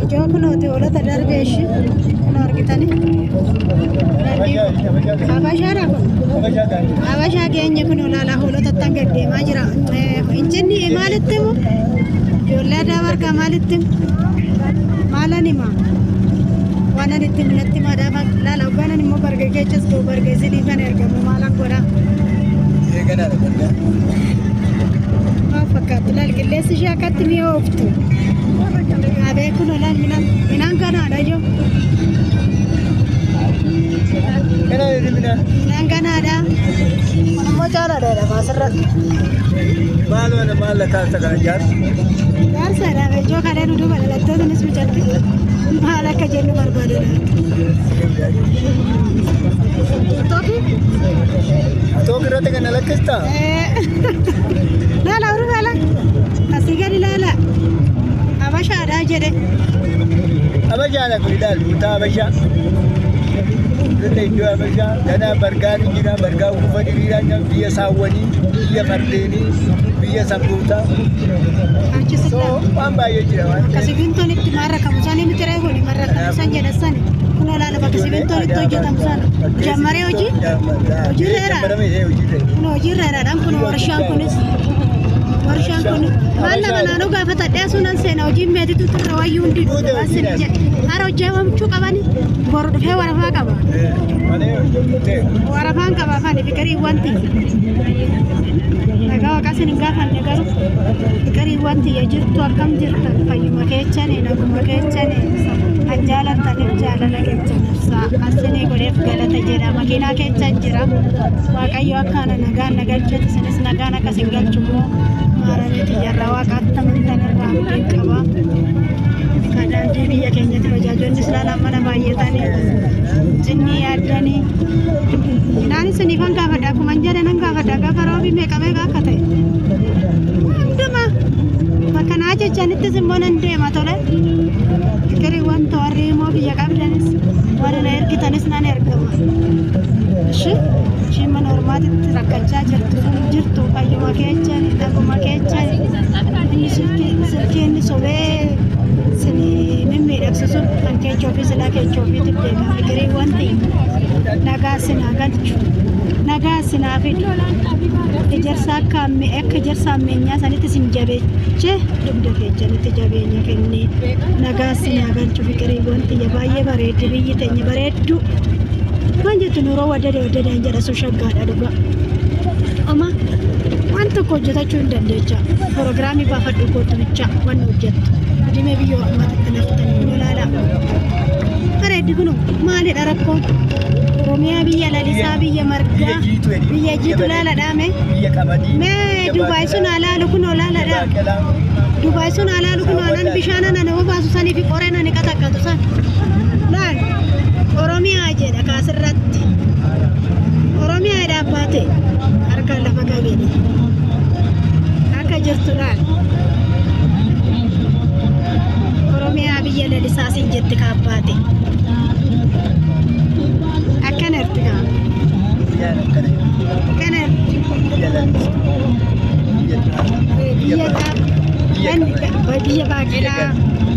Ijoo kunuuti hoolota darbeeshi kun argitani. Habashaadha kun. Habashaa keenya kun olaanaa hoolota tan gaddeemaa jira. Injinni maalitti himu? Ijoollee aadaa warqaa maalitti himu? Maalan hima? Waan ani itti mul'atti maadaafa laala hogganan immoo bargee keechas ta'u bargee isinii kan ergamu maalan godhaa? Eeganaadha bargaa. Maal fakkaatu laal qilleensi ishee akkatti mi'oo ooftu. Abee kun olaan minaan kanaadha joo. Minaan kanaadha. Ammoo caalaadha maasirratti. Maal la taasisa kana jaarsa? Jaarsaadha ijoo kaleen uduu balalattootanis mijatti. Maal akka jennu barbaadudha. Atoo irratti kana lakkistaa? Laala uruu laala. Asii gadi laala. Habashaadha jedhe. Habashaadha kun ilaal buutaa Habashaa. Irratti iddoo Habashaa ganaa bargaan jira bargaa uffata diriiraa biyya saawwanii biyya fardeenii biyya sambuutaa. So waan baay'ee jira waan. Akkasii bintoon itti marrakamu isaanii miti reefuun marrakamu isaan jedhasani. Kun olaanaa bakka sibiintoon itti hojjetamu sana. Jammaree hojii? Hojiirreera. Kun hojiirreeraadhaan kun warshaan kunis. Warshaan kun maal nama naannoo gaafata dheesuun seena hojiin meetitu turre wayyuu hundi dhuunfaa hara hojjetamachuu qabani boru dhufee warafaa qaba. Warafaan qaba afaan fikirii wanti. Nagaa waaqasin hin gaafanne garuu fikirii wanti jirtu akkam jirtan fayyuma keechanii naguma keechanii kan jaalataniif jaalala keechan ibsaa asinii godheef galata jedha makiinaa keechan jira waaqayyo akkaana nagaan nagalchatu isinis nagaan akkasin galchummoo maaraniiti jarra waaqaatti amantan irraa abdiin qaba. Daandii biyya keenyatti tajaajilonni silaalaan mana baay'atanii cinnii yaaddanii inaan isiniif an gaafadha akkuma jedhe nan gaafadha gaafa roobii meeqa akka ta'e hunduma bakka naa jechanittis immoo nan deema tole fikirii wanta warri immoo biyya qabdanis warri na ergitanis nan ergama ishii mana ormaatitti rakkachaa jirtu fayyuma keechani dhaguma keechani inni silkiinni sobee sini mimmiidhagsisu kan keechoofi silaa keechoofiitti beekama fikirii wanti nagaa sinaa galchu nagaa sinaa fidu ijarsa akka ijarsa ammeenyaa sanitti sin jabeeche dugda keechanitti jabeenya kennee nagaa sinaa galchu fikirii wanti baay'ee bareeddi biyyi teenya bareeddu waan jettu nuroo waddadaan jedha sun shaggaadha dhugaa amma waan tokko hojjetachuu hin dandeecha proogiraamii baafadhu kootu bicha waan hojjettu Dime biyyo ammaatti naftanii ilaala. Bareeddi kun maalidha rakkoon? Oromiyaa biyya lalisaa biyya margaa biyya jiitu laala dhaame. Mee Dubaay sun alaalu kun olaaladha. Dubaay sun alaalu kun anan bishaana nana obaasu sanii fi qoree nani qataqqatu san. Laal Oromiyaa jedha kaasirratti. Oromiyaa dhaabbaate harka lafa qabeeni. Akka jirtu laal. Oromiyaa biyya lalisaa sin jetti kaabbaate. Akkana ertigaa. Akkana biyya baaqelaa,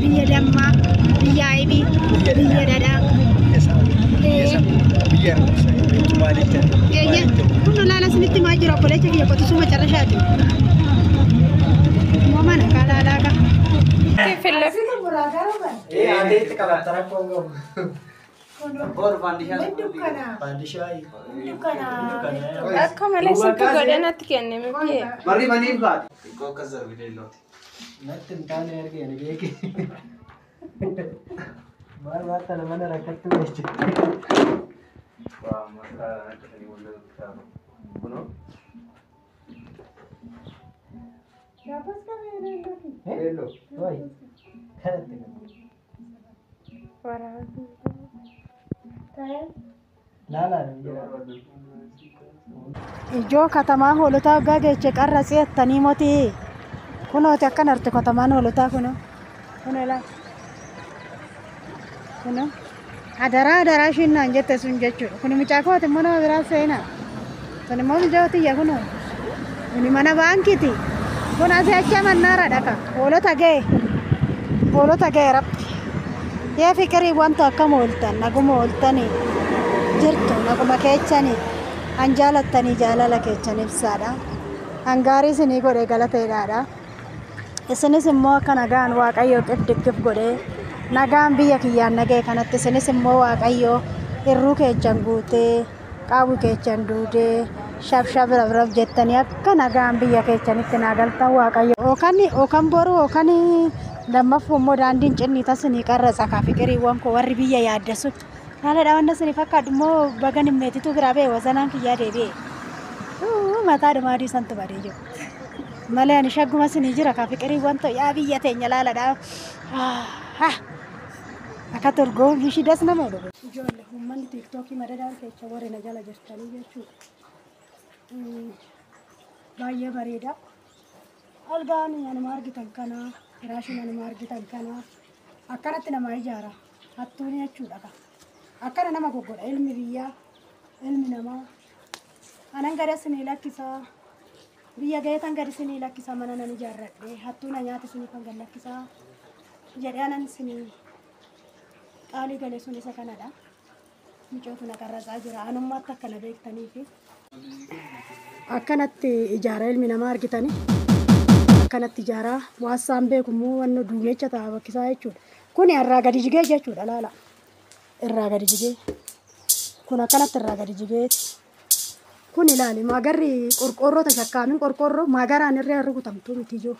biyya dammaa, biyya aybii, biyya dhadhaa. Kun olaanaa sinitti maa jira obboleecha kiyya qotisuu macarrashaati. Mana kalaalaa qaba. Adeeti qabatara Kongo. Bor Pandishai. Akka malee sitti godhanatti kenname biyye. Marri maniif baate. Koo kasar bileellooti. Natti hin taane argine beeki. Maal baatana mana rakkattu jechuudha. Waa maqaa natti walla kitaaba. Kuno. Dapat kami leellooti. Leelloo. Waay. Kanatti. Ijoo katamaa hoolotaa waggaa geeche qarra seettanii motii kunooti akkan arte katamaan hoolotaa kuno adaraa ishiin jette sun jechuudha kuni mucaa kooti immoo nama biraa seena sun immoo mijootiyya kuno kuni mana baankiiti kun asii achi mannaara dhaqa hoolota ga'e rabbi Yaa fikirii wanta akkam ooltan naguma ooltanii jirtu naguma keechanii an jaalattanii jaalala keechan ibsaadha. An gaarii isinii godhe galateedhaadha. Isinis immoo akka nagaan Waaqayyoo qibdikkif godhee nagaan biyya kiyyaan nagee kanatti isinis immoo Waaqayyoo irruu keechan guutee qaawwi keechan duudee shabshab rabrab jettanii akka nagaan biyya keechanitti naagaltan Waaqayyoo okan boru okan lammaffuu immoo daandiin cinni tasinii qarratsa kaa fiqiriiwwan koo warri biyya yaaddasu haala dhawanna sinii fakkaatu immoo bagan himmeetitu biraa bee wazanaan kiyyaa deebi'e mataa dhumaadii santu badee jiru. Malee ani shagguma sinii jira kaa fiqiriiwwan ta'u yaa biyya teenya laaladhaa akka turgoo bishii das nama dhufe. Ijoollee uummanni tiiktookii madadaan keessa warri na jala jirtanii jechuudha. Baay'ee bareeda. Algaan anuma argitan kana firaashiin anuma argitan kana akkanatti nama ijaara hattuun jechuudha. Akkana nama goggodha ilmi biyyaa ilmi namaa anan gada sinii lakkisaa biyya gaheetan gadi sinii lakkisaa mana nan ijaarradhe hattuun nyaata sinii kan gad lakkisaa jedhee anan sinii qaalii galee sun isa kanadha. Micootu na qarratsaa jira anummaatti akkana beektaniifi akkanatti ijaara ilmi namaa argitanii akkanatti ijaara waassaan beekummoo wanno duumecha ta'a bakkisaa jechuudha. Kun irraa gadi jigee jechuudha laala irraa gadi jigee kun akkanatti irraa gadi jigee kun ilaali maagarri qorqoorroo tashakkaamin qorqoorroo maagaraan irraa rukutamtuu miti ijoo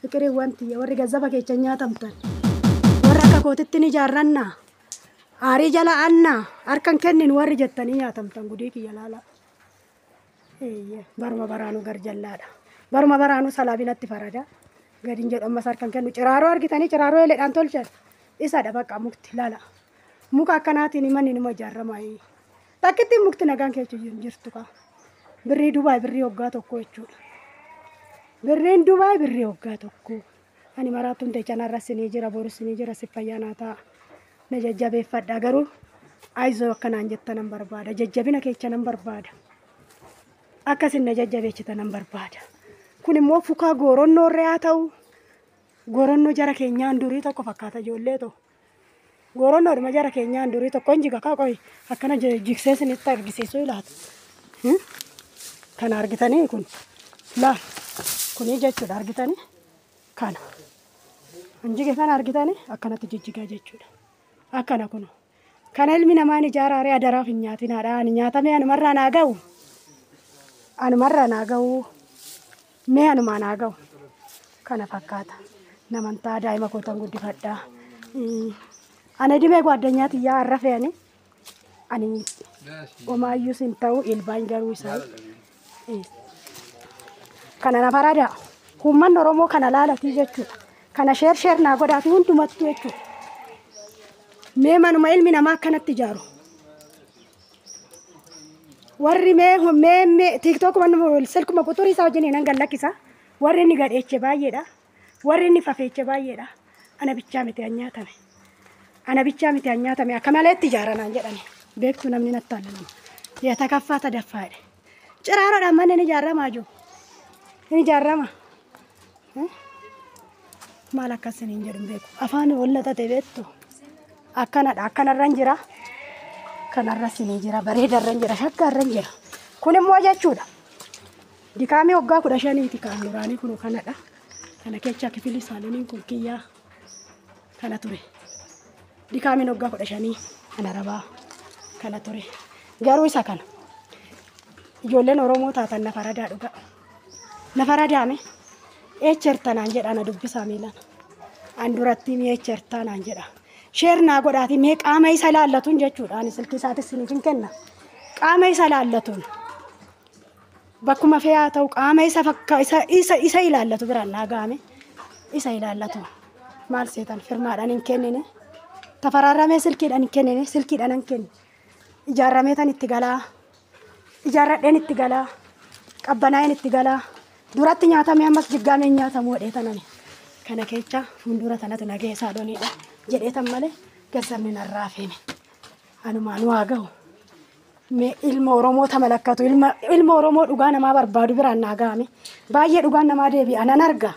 fiqirii wanti warri gazzaba keechan nyaatamtan warra akka kootitti ni ijaarrannaa aarii jala annaa harkan kennin warri jettanii nyaatamtan gudii kiyya laala. Baruma baraanuu garjallaadha. Baruma baraanuu salaabinatti farada. Gadiin jedhu ammas harkan kennu ciraaroo argitanii ciraaroo eleedhaan tolchan isadha bakka mukti laala. Muka akkanaatiin manni nima ijaaramaa. Takkitti mukti nagaan keessa jirtu kaa. Birrii Dubaay birrii waggaa tokko jechuudha. Birriin Dubaay birrii waggaa tokko. Ani maraatuun teechanarra sinii jira boru sinii jira si fayyaanaa ta'a. Na jajjabeeffadha garuu aizoo akkanaan jettanan barbaada. Jajjabina keechanan barbaada. Akkasin na jajjabeechitanan barbaada. Kun immoo fukaa goronnoo irraa haa ta'u goronnoo jara keenyaan durii tokko fakkaata ijoollee ta'u. Goronnoodhuma jara keenyaan durii tokko injiga kaa qoy akkana jigsee isinitti argisiisuu ilaata. Kana argitanii kun laal kunii jechuudha argitanii kana. Injige kana argitanii akkanatti jijjigaa jechuudha. Akkana kun kana ilmi namaan ijaaraaree adaraaf hin nyaatinaadha. Ani nyaatamee anumarraa naa ga'u. Anumarraa naa ga'u. Mee anumaa naa ga'u. Kana fakkaata. Namantaa daa'ima kootan guddifadhaa. Ana dhibee gwaddanyaatii yaa har'a fe'anii ani omaayyuu sin ta'u ilbaan garuu isaa. Kana na farada. Uummanni Oromoo kana laalatii jechuudha. Kana sheer naa godhaati hundumattuu jechuudha. Mee manuma ilmi namaa akkanatti ijaaru. Warri mee TikTok wanni silkuma quxurii isaa wajjin nan gallakkisa. Warri inni gadheeche baay'eedha. Warri inni fafeeche baay'eedha. Ana bichaa miti an nyaatame. Ana bichaa miti an nyaatame akka maleetti ijaaranaan jedhani. Beektu namni natti aannan. Yaa takaffaa tadaffaadhe. Ciraaroodhaan manni ni ijaaramaa jiru. Ni ijaarama. Maal akkasiniin jedhu beeku. Afaan wal'atate beektu. Akkanadha akkanarran jira. Kanarra sinii jira bareedarran jira shakkaarran jira. Kun immoo jechuudha. Dikaamee waggaa 15 kan duraanii kun kanadha. Kana kecha kifili saaloniin kun kiyyaa kana ture. Dikaameen waggaa 15 kana rabaa kana ture. Garuu isa kana. Ijoolleen Oromoo taatan na faradaa dhuga. Na faradaame echertanaan jedha na dubbisaa miilan. An duratti mi echertanaan jedha. Sheer naa godhaati mee qaama isa laallatuun jechuudha. Ani silkii isaatis siniifin kenna. Qaama isa laallatuun. Bakkuma fe'aa ta'u qaama isa ilaallatu biraan naa gaame. Isa ilaallatu. Maal seetan firmaadhaan hin kennine. Tafaraaramee silkiidhaan hin kennine. Silkiidhaan hin kenne. Ijaarramee tan itti galaa. Ijaarradheen itti galaa. Qabbanaa'een itti galaa. Duratti nyaatamee ammas jiggaamee nyaatamu hodhee tanani. Kana kecha fuuldura tanatu nagee saadoniidha. Jedheetan malee garsabni narraa feene. Anumaan waa ga'u. Mee ilma Oromoo tamalakkatu ilma Oromoo dhugaa namaa barbaadu biraan naa gaame. Baay'ee dhugaan namaa deebi'a nan arga.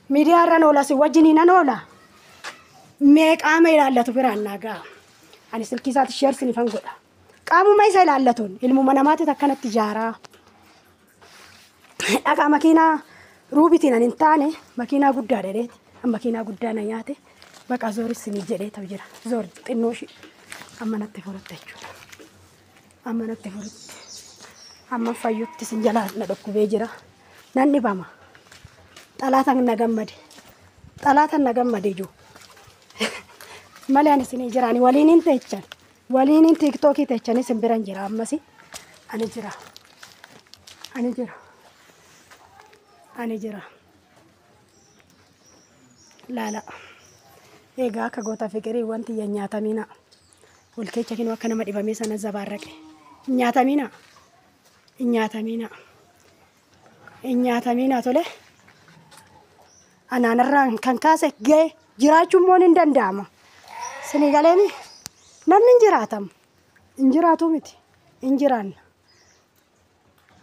Miidiyaa irraan oola si wajjiniin nan oola. qaama ilaallatu biraan nagaa. Ani silkii isaatti sheer sinifan godha. Qaamuma isa ilaallatuun ilmuma namaatti akkanatti ijaaraa. Dhagaa makiinaa ruubitiin ani hin taane makiinaa guddaa dheedeeti. Makiinaa guddaa na nyaate baqa zooris sinii jedhee ta'u jira. Zoor xinnoo ishee amma natti furutte jechuudha. Amma natti furutte. Amma fayyutti sin jalaa na dhukkubee jira. Nan dhibama. Xalaatan na gammade. Xalaatan na gammade jiru. Malee ani sinii jiraani waliin hin teechan. Waliin hin tiiktookii teechanis hin biran jira ammasi. Ani jira. Ani jira. Ani jira. Laala. Egaa akka goota fiqirii wanti nyaatamina. Wal keessa kinoo akka nama dhibamee sana zabaarraqe. Nyaatamina. Nyaatamina. Nyaatamina tole. Anaanarraan kan kaase ga'e jiraachuun moo hin danda'ama. Sinii galeeni namni hin jiraatamu. Hin jiraatu miti. Hin jiraanna.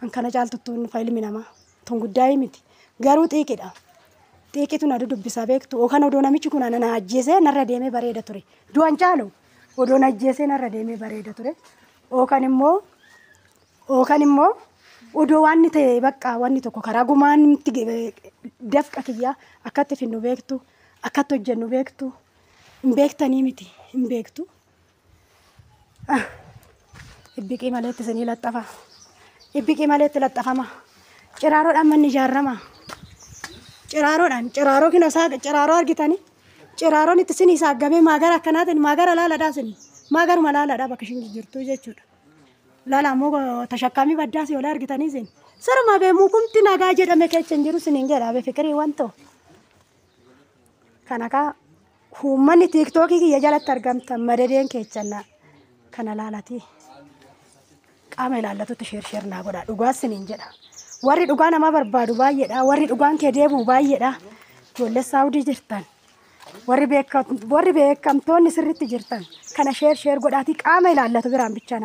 An kana caaltuttuun faayilmi namaa. Tun guddaa miti. Garuu xiiqidha. Xiiqitu na dubbisaa beektu. Yookaan odoo namichi kun na ajjeesee narra deemee bareeda ture. Du'an caalu odoo na ajjeesee narra deemee bareeda ture. Yookaan immoo odoo waan ta'e bakka wanni tokko karaa gumaan dafqa kiyyaa akkatti finnu beektu. Akkatti hojjennu beektu. Hin beektanii miti. Hin beektu. Ibbiqii maleetti isinii laxxafa. Ibbiqii maleetti laxxafama. Ciraaroodhaan manni ijaarama. Ciraaroo kina isaa ciraaroo argitanii. Ciraaroon itti isinii saaggamee maagara akkanaatiin maagara laalaadhaa isinii. Maagaruma laalaadhaa bakka ishiin jirtu jechuudha. Laala ammoo tashakkaamii baddaas yoo argitanii isin. Saruma beemuu kumti nagaa jedhame keessa hin jiru isiniin jedha beefikirii wantoo. Kanakaa uummanni tiiktookii kiyya jalatti argamtan madadeen keechannaa kana laalati. Qaama ilaallatutti sheer naa godha dhugaa isiniin jedha. Warri dhugaa nama barbaadu baay'eedha. Warri dhugaan kee deebi'u baay'eedha. Ijoollee saawudii jirtan. Warri beekamtoonni sirriitti jirtan kana sheer godhaatii qaama ilaallatu biraan bichaa